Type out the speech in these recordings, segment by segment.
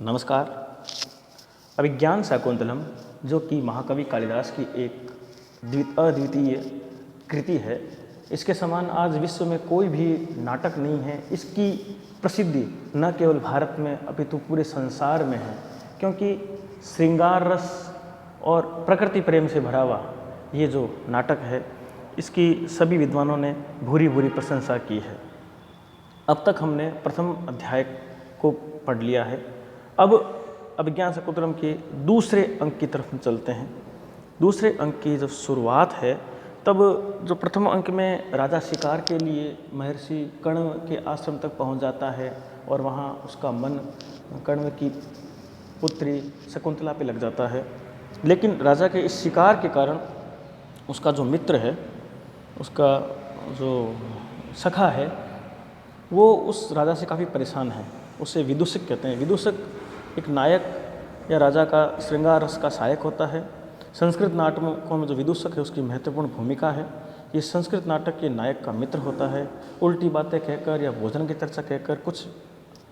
नमस्कार। अभिज्ञान शाकुंतलम जो कि महाकवि कालिदास की एक अद्वितीय कृति है, इसके समान आज विश्व में कोई भी नाटक नहीं है। इसकी प्रसिद्धि न केवल भारत में अपितु पूरे संसार में है, क्योंकि श्रृंगार रस और प्रकृति प्रेम से भरा हुआ ये जो नाटक है, इसकी सभी विद्वानों ने भूरी भूरी प्रशंसा की है। अब तक हमने प्रथम अध्याय को पढ़ लिया है। अब अभिज्ञान शाकुंतलम के दूसरे अंक की तरफ चलते हैं। दूसरे अंक की जब शुरुआत है, तब जो प्रथम अंक में राजा शिकार के लिए महर्षि कण्व के आश्रम तक पहुंच जाता है और वहां उसका मन कण्व की पुत्री शकुंतला पे लग जाता है। लेकिन राजा के इस शिकार के कारण उसका जो मित्र है, उसका जो सखा है, वो उस राजा से काफ़ी परेशान है। उसे विदूषक कहते हैं। विदूषक एक नायक या राजा का श्रृंगार रस का सहायक होता है। संस्कृत नाटकों में जो विदूषक है उसकी महत्वपूर्ण भूमिका है। ये संस्कृत नाटक के नायक का मित्र होता है। उल्टी बातें कहकर या भोजन की चर्चा कहकर कुछ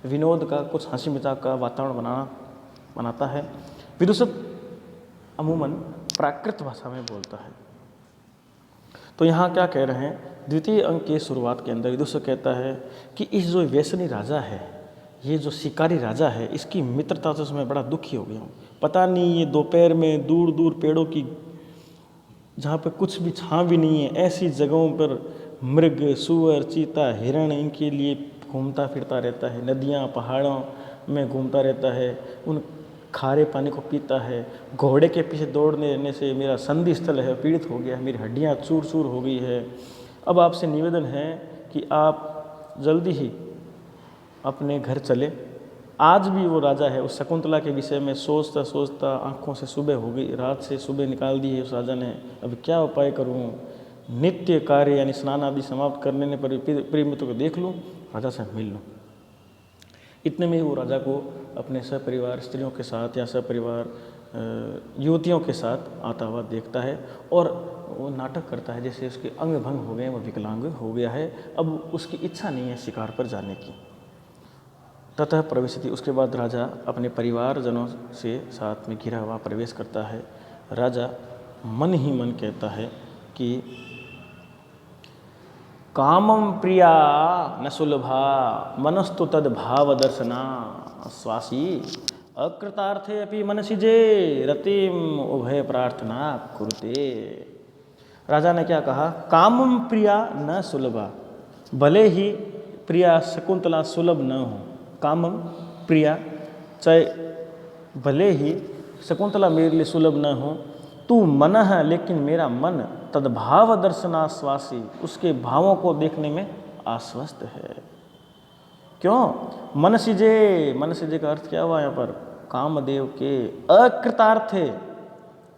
विनोद का, कुछ हंसी मजाक का वातावरण बनाता है। विदूषक अमूमन प्राकृत भाषा में बोलता है। तो यहाँ क्या कह रहे हैं, द्वितीय अंक के शुरुआत के अंदर विदूषक कहता है कि इस जो व्यसनी राजा है, ये जो शिकारी राजा है, इसकी मित्रता से मैं बड़ा दुखी हो गया हूँ। पता नहीं ये दोपहर में दूर दूर पेड़ों की, जहाँ पे कुछ भी छाँव भी नहीं है, ऐसी जगहों पर मृग, सूअर, चीता, हिरण इनके लिए घूमता फिरता रहता है। नदियाँ पहाड़ों में घूमता रहता है, उन खारे पानी को पीता है। घोड़े के पीछे दौड़ने से मेरा संधि स्थल है पीड़ित हो गया है, मेरी हड्डियाँ चूर चूर हो गई है। अब आपसे निवेदन है कि आप जल्दी ही अपने घर चले। आज भी वो राजा है उस शकुंतला के विषय में सोचता सोचता आंखों से सुबह हो गई, रात से सुबह निकाल दी है उस राजा ने। अब क्या उपाय करूं, नित्य कार्य यानी स्नान आदि समाप्त करने पर प्रिय मित्र को देख लूं, राजा से मिल लूं। इतने में ही वो राजा को अपने सपरिवार स्त्रियों के साथ या सपरिवार युवतियों के साथ आता हुआ देखता है और वो नाटक करता है जैसे उसके अंग भंग हो गए, वो विकलांग हो गया है। अब उसकी इच्छा नहीं है शिकार पर जाने की। ततः प्रवेशति, उसके बाद राजा अपने परिवारजनों से साथ में घिरा हुआ प्रवेश करता है। राजा मन ही मन कहता है कि कामं प्रिया न सुलभा मनस्तु तद भाव दर्शना स्वासी अकृतार्थे अपि मनसि जे रतिम उभय प्रार्थना कुरुते। राजा ने क्या कहा, कामं प्रिया न सुलभा, भले ही प्रिया शकुंतला सुलभ न हो। कामम प्रिया, चाहे भले ही शकुंतला मेरे लिए सुलभ न हो, तू मन है लेकिन मेरा मन तद्भाव दर्शनाश्वासी, उसके भावों को देखने में आश्वस्त है। क्यों? मन सिजे का अर्थ क्या हुआ यहाँ पर, कामदेव के अकृतार्थे,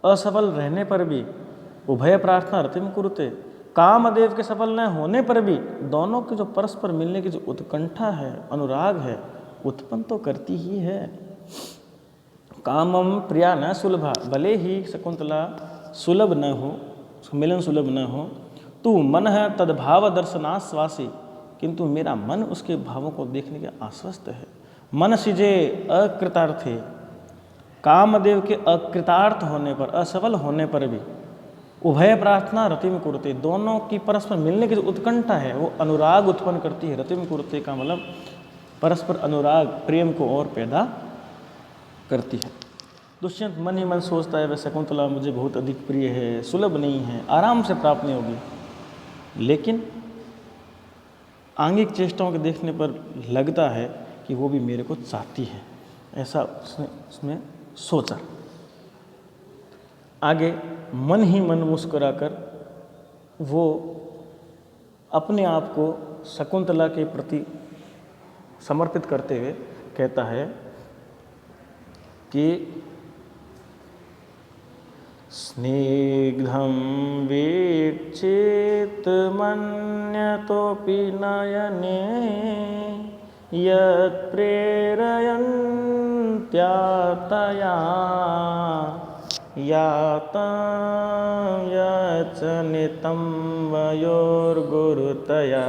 असफल रहने पर भी, उभय प्रार्थना रतिम कुरुते, कामदेव के सफल न होने पर भी दोनों के जो परस्पर मिलने की जो उत्कंठा है, अनुराग है, उत्पन्न तो करती ही है। कामम प्रिया न सुलभा, भले ही शकुंतला सुलभ न हो, मिलन सुलभ न हो, तू मन है तद्भाव दर्शनाश्वासी, किंतु मेरा मन उसके भावों को देखने के आश्वस्त है। मन सिजे अकृतार्थे, कामदेव के अकृतार्थ होने पर, असफल होने पर भी उभय प्रार्थना रतिम कुरुते, दोनों की परस्पर मिलने की जो उत्कंठा है वो अनुराग उत्पन्न करती है। रतिम कुरुते का मतलब परस्पर अनुराग, प्रेम को और पैदा करती है। दुष्यंत मन ही मन सोचता है वह शकुंतला मुझे बहुत अधिक प्रिय है, सुलभ नहीं है, आराम से प्राप्त नहीं होगी। लेकिन आंगिक चेष्टाओं के देखने पर लगता है कि वो भी मेरे को चाहती है, ऐसा उसने सोचा। आगे मन ही मन मुस्कुराकर वो अपने आप को शकुंतला के प्रति समर्पित करते हुए कहता है कि स्निग्धं वीक्षित मन्यतोऽपि नयने यत् प्रेरयन्त्यातया यातं यचनितं वयोर्गुरुतया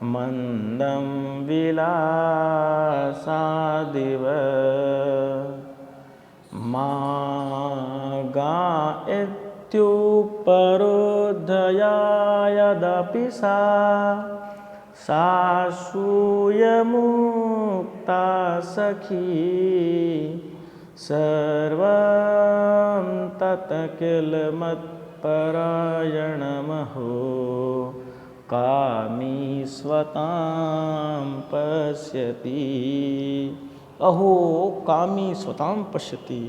मंदं विलासादिव मागा इत्युपरोधया यदपि सा सूयमुक्ता सखी सर्वं तत् किल मत्परायणमहो कामी स्वतां पश्यति। अहो कामी स्वतां पश्यति।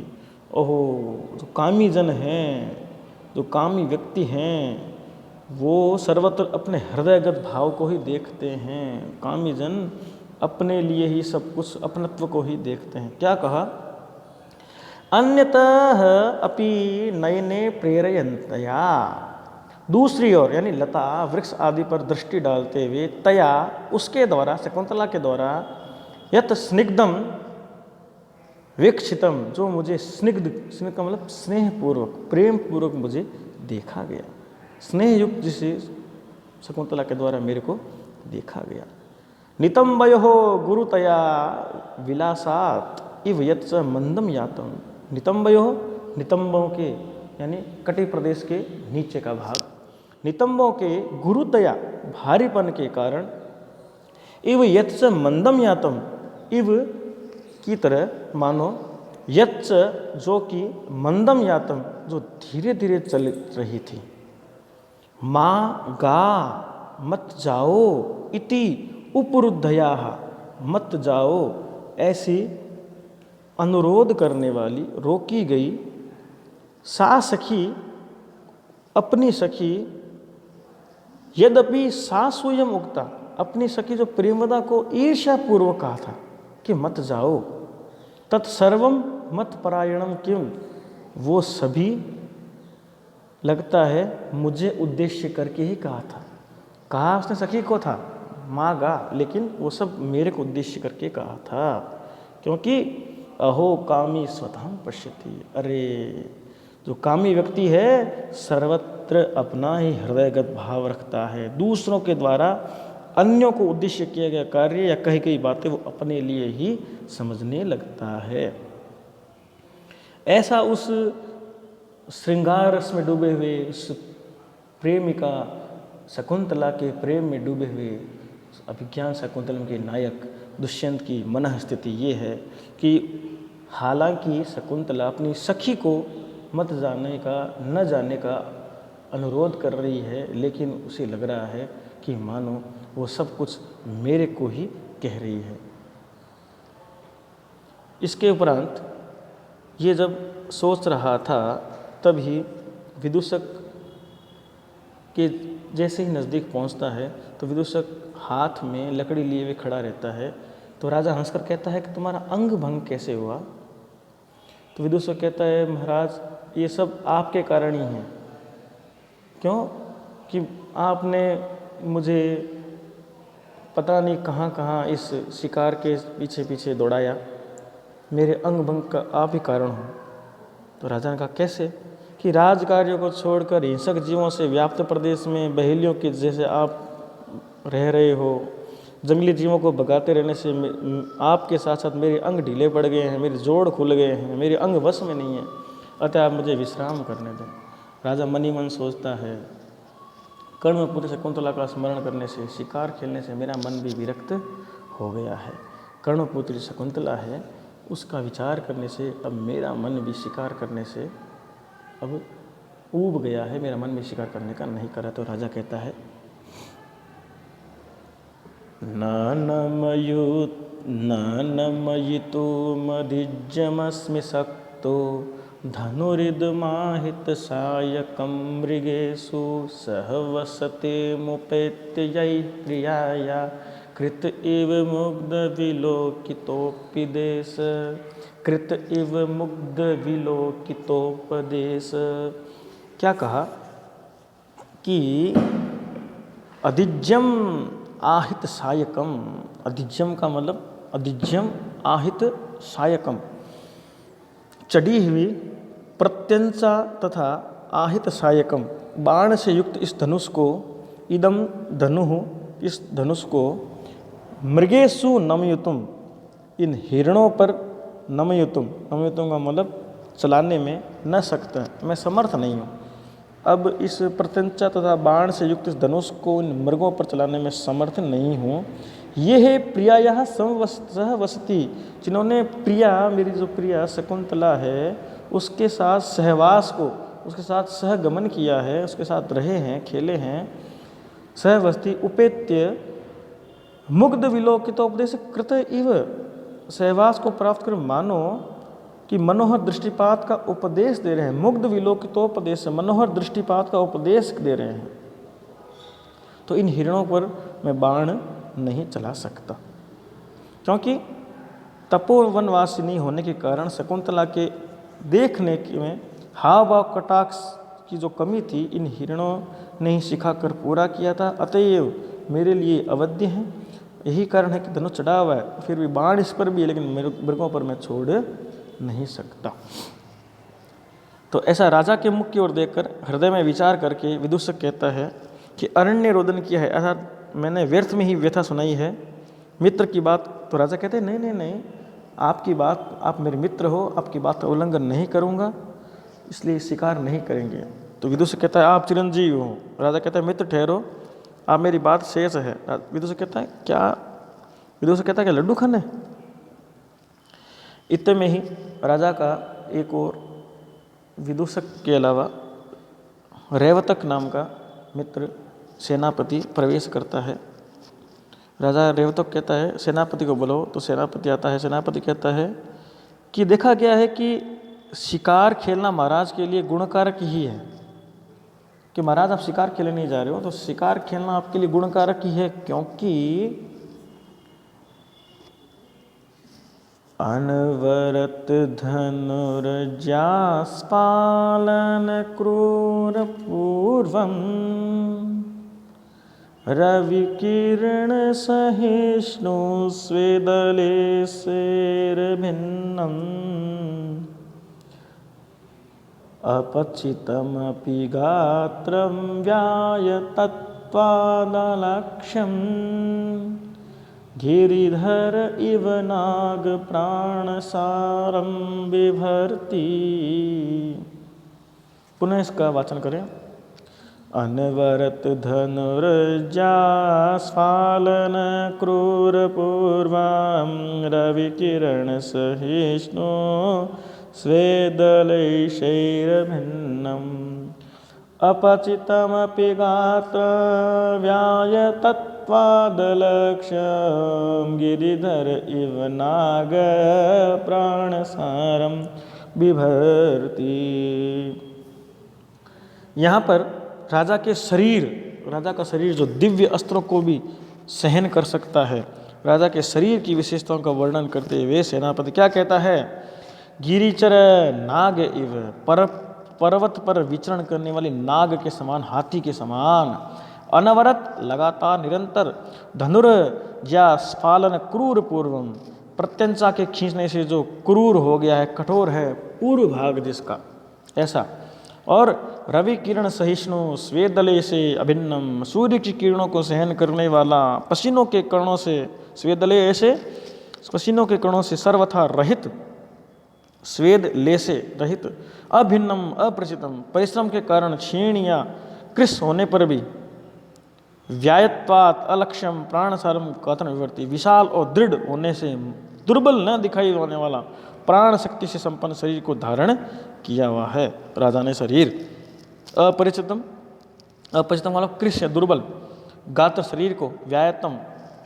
ओहो, जो कामी जन हैं, जो कामी व्यक्ति हैं, वो सर्वत्र अपने हृदयगत भाव को ही देखते हैं। कामी जन अपने लिए ही सब कुछ, अपनत्व को ही देखते हैं। क्या कहा? अन्यतः अपि नयने प्रेरयन्तया, दूसरी ओर यानी लता वृक्ष आदि पर दृष्टि डालते हुए, तया उसके द्वारा, शकुंतला के द्वारा, यत स्निग्धम वीक्षितम, जो मुझे स्निग्ध, स्निग्ध का मतलब स्नेहपूर्वक, प्रेम पूर्वक मुझे देखा गया, स्नेहयुक्त जिसे शकुंतला के द्वारा मेरे को देखा गया। नितंबयो गुरुतया विलासात इव यत्स मंदम यातम। नितंबयो, नितंबों के यानी कटी प्रदेश के नीचे का भाग, नितंबों के गुरुतया भारीपन के कारण, इव यत्स मंदम यातम, इव की तरह मानो, यत्स जो कि मंदम यातम जो धीरे धीरे चल रही थी, माँ गा मत जाओ इति उपरुद्धया, मत जाओ ऐसी अनुरोध करने वाली, रोकी गई, सा सखी अपनी सखी, यद्यपि सा स्वयं उक्ता, अपनी सखी जो प्रेमदा को ईर्ष्यापूर्वक कहा था कि मत जाओ, तत्सर्वम मत परायणम किम, वो सभी लगता है मुझे उद्देश्य करके ही कहा था। कहा उसने सखी को था, मागा, लेकिन वो सब मेरे को उद्देश्य करके कहा था, क्योंकि अहो कामी स्वतः पश्यति। अरे जो कामी व्यक्ति है सर्वत्र अपना ही हृदयगत भाव रखता है, दूसरों के द्वारा अन्यों को उद्देश्य किया गया कार्य या कही गई बातें वो अपने लिए ही समझने लगता है। ऐसा उस श्रृंगार रस में डूबे हुए उस प्रेमिका शकुंतला के प्रेम में डूबे हुए अभिज्ञान शकुंतलम के नायक दुष्यंत की मनः स्थिति ये है कि हालांकि शकुंतला अपनी सखी को मत जाने का, न जाने का अनुरोध कर रही है, लेकिन उसे लग रहा है कि मानो वो सब कुछ मेरे को ही कह रही है। इसके उपरांत ये जब सोच रहा था तभी विदूषक के जैसे ही नज़दीक पहुंचता है तो विदूषक हाथ में लकड़ी लिए हुए खड़ा रहता है। तो राजा हंसकर कहता है कि तुम्हारा अंग भंग कैसे हुआ? तो विदूषक कहता है महाराज ये सब आपके कारण ही है। क्यों? कि आपने मुझे पता नहीं कहाँ कहाँ इस शिकार के पीछे पीछे दौड़ाया, मेरे अंग भंग का आप ही कारण हो। तो राजा ने कहा कैसे? कि राज कार्यों को छोड़कर हिंसक जीवों से व्याप्त प्रदेश में बहेलियों के जैसे आप रह रहे हो, जंगली जीवों को भगाते रहने से आपके साथ साथ मेरे अंग ढीले पड़ गए हैं, मेरे जोड़ खुल गए हैं, मेरे अंग वश में नहीं है, अतः आप मुझे विश्राम करने दें। राजा मनी मन सोचता है कर्णपुत्री शकुंतला का स्मरण करने से, शिकार खेलने से मेरा मन भी विरक्त हो गया है। कर्णपुत्री शकुंतला है, उसका विचार करने से अब मेरा मन भी शिकार करने से अब ऊब गया है, मेरा मन भी शिकार करने का नहीं करा। तो राजा कहता है नानमयितो मधिज्यमस्मि सक्तो धनुरिदमाहित सायकं मृगेषु सह वसते मुपेत्य यै प्रियाया कृत इव मुग्ध विलोकितोपि देश, कृत इव मुग्ध विलोकितोपदेश। क्या कहा कि अधिज्यम आहित सायकम, अधिज्यम का मतलब अधिज्यम आहित सायकम, चढ़ी हुई प्रत्यंचा तथा आहित सायकम, बाण से युक्त इस धनुष को, इदम धनु इस धनुष को मृगेशु नमयुतुम, इन हिरणों पर नमयुतुम, नमयुतुम का मतलब चलाने में न सकता, मैं समर्थ नहीं हूँ। अब इस प्रत्यंचा तथा बाण से युक्त इस धनुष को इन मृगों पर चलाने में समर्थ नहीं हूँ। ये है प्रिया यह सहवसती, जिन्होंने प्रिया, मेरी जो प्रिया शकुंतला है, उसके साथ सहवास को, उसके साथ सहगमन किया है, उसके साथ रहे हैं, खेले हैं। सहवस्ती उपेत्य मुग्ध विलोकितोपदेश कृत इव, सहवास को प्राप्त कर मानो कि मनोहर दृष्टिपात का उपदेश दे रहे हैं। मुग्ध विलोकितोपदेश, मनोहर दृष्टिपात का उपदेश दे रहे हैं। तो इन हिरणों पर मैं बाण नहीं चला सकता, क्योंकि तपोवनवासिनी होने के कारण शकुंतला के देखने में हाव भाव कटाक्ष की जो कमी थी, इन हिरणों ने ही सिखाकर पूरा किया था। अतएव मेरे लिए अवध्य हैं, यही कारण है कि धनुष चढ़ा हुआ है, फिर भी बाण इस पर भी है, लेकिन मृगों पर मैं छोड़ नहीं सकता। तो ऐसा राजा के मुख की ओर देखकर हृदय में विचार करके विदूषक कहता है कि अरण्य रोदन किया है, अर्थात मैंने व्यर्थ में ही व्यथा सुनाई है मित्र की बात। तो राजा कहते हैं नहीं नहीं नहीं, आपकी बात, आप मेरे मित्र हो, आपकी बात का उल्लंघन नहीं करूँगा, इसलिए शिकार नहीं करेंगे। तो विदूषक कहता है आप चिरंजीव हो। राजा कहता है मित्र ठहरो, आप मेरी बात शेष है। विदूषक कहता है क्या, विदूषक कहता है क्या लड्डू खाने। इतने में ही राजा का एक और विदूषक के अलावा रेवतक नाम का मित्र सेनापति प्रवेश करता है। राजा रेवतक कहता है सेनापति को बुलाओ। तो सेनापति आता है। सेनापति कहता है कि देखा गया है कि शिकार खेलना महाराज के लिए गुणकारक ही है, कि महाराज आप शिकार खेलने नहीं जा रहे हो, तो शिकार खेलना आपके लिए गुणकारक ही है, क्योंकि अनवरत धनुर्जास्पालन क्रूर पूर्वम रविकिरण सहिष्णु स्वेदले सेरभिन्नम अपचितमपि गात्रं व्यायतत्वादलक्ष्यं गिरिधर इव नाग प्राणसारं बिभर्ति। पुनः इसका वाचन करें। अनवरत धनुर्जास्फालन क्रूर पूर्वं रविकिरण सहिष्णु स्वेदलैशैर्भिन्नम् अपचितमपि गात्र व्यायतत्वादलक्ष्यं गिरिधर इव नाग प्राणसारं बिभर्ति। यहाँ पर राजा के शरीर, राजा का शरीर जो दिव्य अस्त्रों को भी सहन कर सकता है, राजा के शरीर की विशेषताओं का वर्णन करते हुए सेनापति क्या कहता है। गिरिचर नाग इव, पर्वत पर विचरण करने वाले नाग के समान, हाथी के समान, अनवरत लगातार निरंतर, धनुर्जास्फालन क्रूर पूर्वम, प्रत्यंचा के खींचने से जो क्रूर हो गया है, कठोर है पूर्व भाग जिसका, ऐसा। और रवि किरण सहिष्णु स्वेदले से अभिन्नम, सूर्य की किरणों को सहन करने वाला, पसीनों के कणों से, स्वेदले ऐसे पसीनों के कणों से सर्वथा रहित, स्वेद ले से रहित, अभिन्नम अप्रचितम, परिश्रम के कारण क्षीण या कृश होने पर भी, व्यायत्वात् अलक्ष्यम प्राणसारम कथन विवर्ती, विशाल और दृढ़ होने से दुर्बल न दिखाई होने वाला, प्राण शक्ति से संपन्न शरीर को धारण किया हुआ है राजा ने शरीर। अपरिचितम, अपरिचितम मतलब कृश है दुर्बल, गात्र शरीर को, व्यायतम,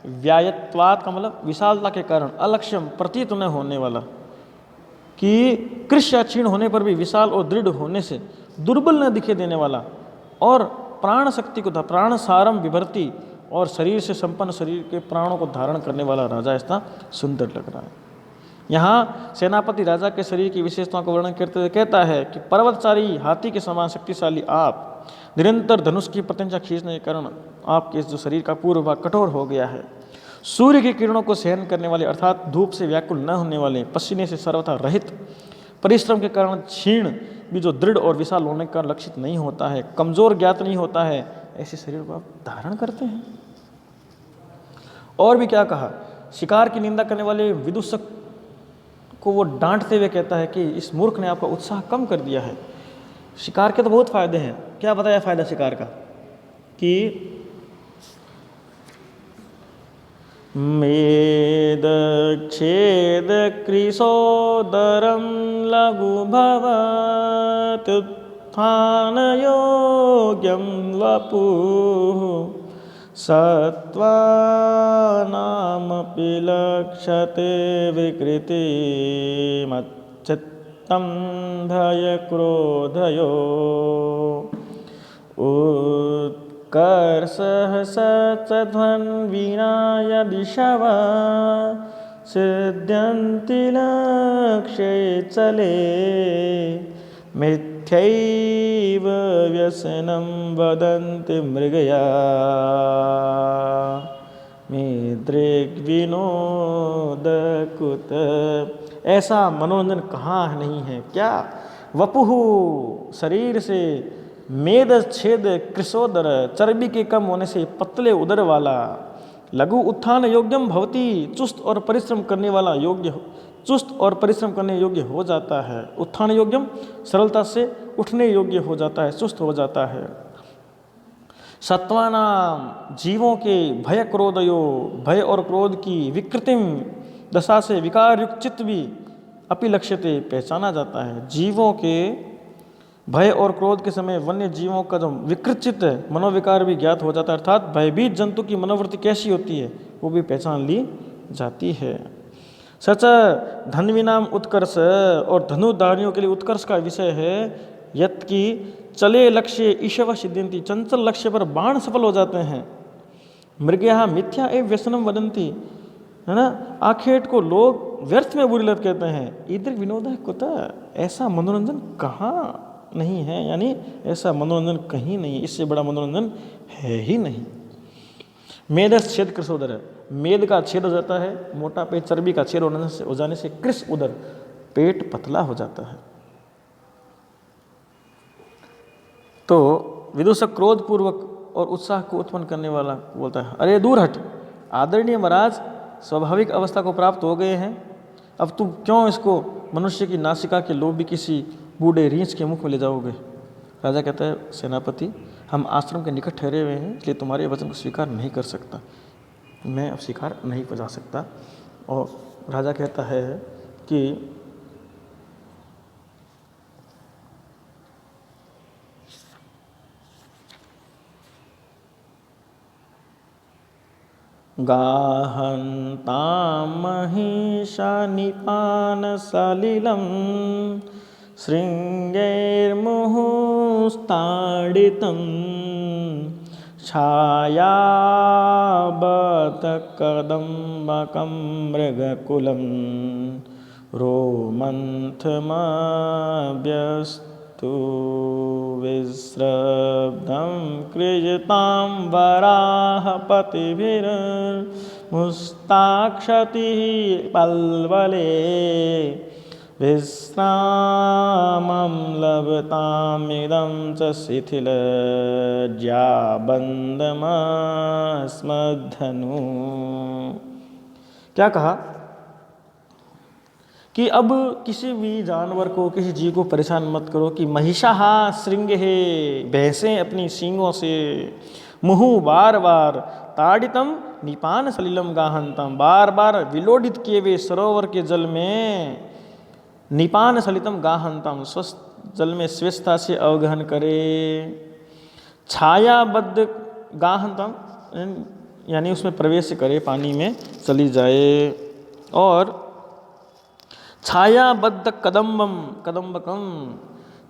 व्यायत्वात् का मतलब विशालता के कारण, अलक्ष्यम प्रतीत न होने वाला, कि कृश या क्षीण होने पर भी विशाल और दृढ़ होने से दुर्बल न दिखे देने वाला, और प्राण शक्ति को, प्राण सारम विभर्ती, और शरीर से संपन्न शरीर के प्राणों को धारण करने वाला राजा इतना सुंदर लग रहा है। यहाँ सेनापति राजा के शरीर की विशेषताओं का वर्णन करते हुए कहता है कि पर्वतचारी हाथी के समान शक्तिशाली आप, निरंतर धनुष की प्रत्यंचा खींचने के कारण आपके जो शरीर का पूर्व भाग कठोर हो गया है, सूर्य की किरणों को सहन करने वाले अर्थात धूप से व्याकुल न होने वाले, पसीने से सर्वथा रहित, परिश्रम के कारण क्षीण भी जो दृढ़ और विशाल होने का लक्षित नहीं होता है, कमजोर ज्ञात नहीं होता है, ऐसे शरीर को आप धारण करते हैं। और भी क्या कहा, शिकार की निंदा करने वाले विदूषक को वो डांटते हुए कहता है कि इस मूर्ख ने आपका उत्साह कम कर दिया है। शिकार के तो बहुत फायदे हैं। क्या बताया फायदा शिकार का कि मेद छेद कृशोदरम लघु भवत उत्थान योग्यम वपुः सत्त्वानामपि लक्ष्यते विकृतिमच्चित्तं भयक्रोधयो उत्कर्षः सत्सध्वन्विना यदिशवा सिद्ध्यन्ति लक्ष्ये चले मिथ्यैव व्यसनं वदन्ति मृगया दृग्विनोदकुत। ऐसा मनोरंजन कहाँ नहीं है क्या? वपुः शरीर से, मेद छेद कृशोदर चर्बी के कम होने से पतले उदर वाला, लघु उत्थान योग्यम भवति चुस्त और परिश्रम करने वाला योग्य, चुस्त और परिश्रम करने योग्य हो जाता है। उत्थान योग्यम सरलता से उठने योग्य हो जाता है, चुस्त हो जाता है। सत्वानाम जीवों के भय क्रोधयो, भय और क्रोध की विकृतिम दशा से विकार युक्त चित्त भी अपि लक्ष्यते पहचाना जाता है। जीवों के भय और क्रोध के समय वन्य जीवों का जो विकृत चित्त मनोविकार भी ज्ञात हो जाता है, अर्थात भयभीत जंतु की मनोवृत्ति कैसी होती है वो भी पहचान ली जाती है। सच धन्विनाम उत्कर्ष, और धनुधारियों के लिए उत्कर्ष का विषय है यत की चले लक्ष्य ईशव सिद्ध्यन्ति, चंचल लक्ष्य पर बाण सफल हो जाते हैं। मृगया मिथ्या एवं व्यसनम वदंती, है ना, आखेट को लोग व्यर्थ में बुरी लत कहते हैं। इधर विनोद है कुत, ऐसा मनोरंजन कहाँ नहीं है, यानी ऐसा मनोरंजन कहीं नहीं, इससे बड़ा मनोरंजन है ही नहीं। मेदस छेद कृश उदर, मेद का छेद हो जाता है, मोटा पेट, चर्बी का छेद हो जाने से कृश उदर, पेट पतला हो जाता है। तो विदूषक क्रोध पूर्वक और उत्साह को उत्पन्न करने वाला बोलता है, अरे दूर हट, आदरणीय महाराज स्वाभाविक अवस्था को प्राप्त हो गए हैं, अब तुम क्यों इसको मनुष्य की नासिका के लोभी किसी बूढ़े रीछ के मुख में ले जाओगे। राजा कहता है, सेनापति हम आश्रम के निकट ठहरे हुए हैं, इसलिए तुम्हारे वचन को स्वीकार नहीं कर सकता, मैं अब स्वीकार नहीं कर सकता। और राजा कहता है कि गाहन्तां महिषा निपान सलिलं शृङ्गैर्मुहुस्ताडितं छायाबत कदम्बकं मृगकुलं रोमन्थमभ्यस्तु विस्रब्धं कृजतां वराहपतिभिर्मुस्ताक्षतिः पल्वले विश्रामं लभतामिदं च शिथिलज्याबन्धमस्मद्धनु। क्या कहा कि अब किसी भी जानवर को, किसी जीव को परेशान मत करो कि महिषाहा श्रृंगे, भैंसें अपनी सींगों से, मुहु बार बार, ताड़ितम निपान सलिलम गाहंतम, बार बार विलोडित किए हुए सरोवर के जल में, निपान सलितम गाहंतम, स्वस्थ जल में स्वस्थता से अवगहन करे। छायाबद्ध गाहंतम यानी उसमें प्रवेश करे, पानी में चली जाए। और छायाबद्ध कदम्बम, कदम्बकम,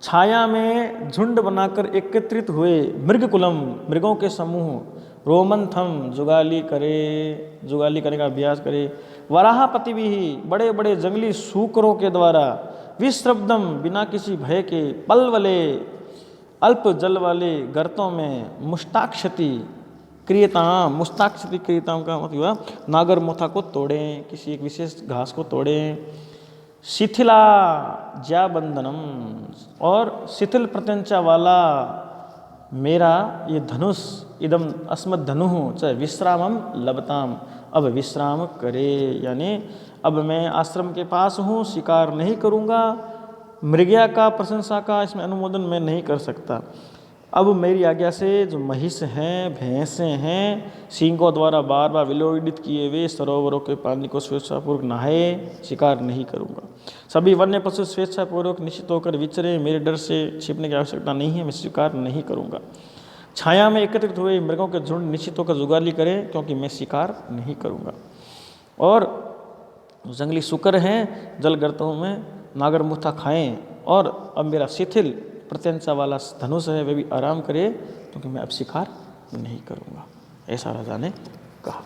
छाया में झुंड बनाकर एकत्रित हुए मृगकुलम, मृगों के समूह, रोमंथम जुगाली करे, जुगाली करने का अभ्यास करे। वराहपति भी, बड़े बड़े जंगली सूकरों के द्वारा, विश्रब्दम बिना किसी भय के, पलवले अल्प जल वाले गर्तों में, मुष्टाक्षति क्रियताम, मुष्टाक्षति क्रियताम का मतलब हुआ नागर मोथा को तोड़ें, किसी एक विशेष घास को तोड़ें। शिथिला ज्याबंधनम, और शिथिल प्रत्यंचा वाला मेरा ये धनुष, इदम अस्मद धनु, चाहे विश्रामम लबताम, अब विश्राम करे। यानी अब मैं आश्रम के पास हूँ, शिकार नहीं करूँगा। मृगया का, प्रशंसा का इसमें अनुमोदन मैं नहीं कर सकता। अब मेरी आज्ञा से जो महिष हैं, भैंसें हैं, सींगों द्वारा बार बार विलोड़ित किए हुए सरोवरों के पानी को स्वेच्छापूर्वक नहाए, शिकार नहीं करूँगा। सभी वन्य पशु स्वेच्छापूर्वक निश्चित होकर विचरे, मेरे डर से छिपने की आवश्यकता नहीं है, मैं शिकार नहीं करूँगा। छाया में एकत्रित हुए मृगों के झुंड निश्चित होकर जुगाली करें, क्योंकि मैं शिकार नहीं करूँगा। और जंगली शुकर हैं, जल गर्तों में नागर मुथा खाएं, और अब मेरा शिथिल प्रत्यंचा वाला धनुष है वे भी आराम करे, क्योंकि मैं अब शिकार नहीं करूँगा। ऐसा राजा ने कहा।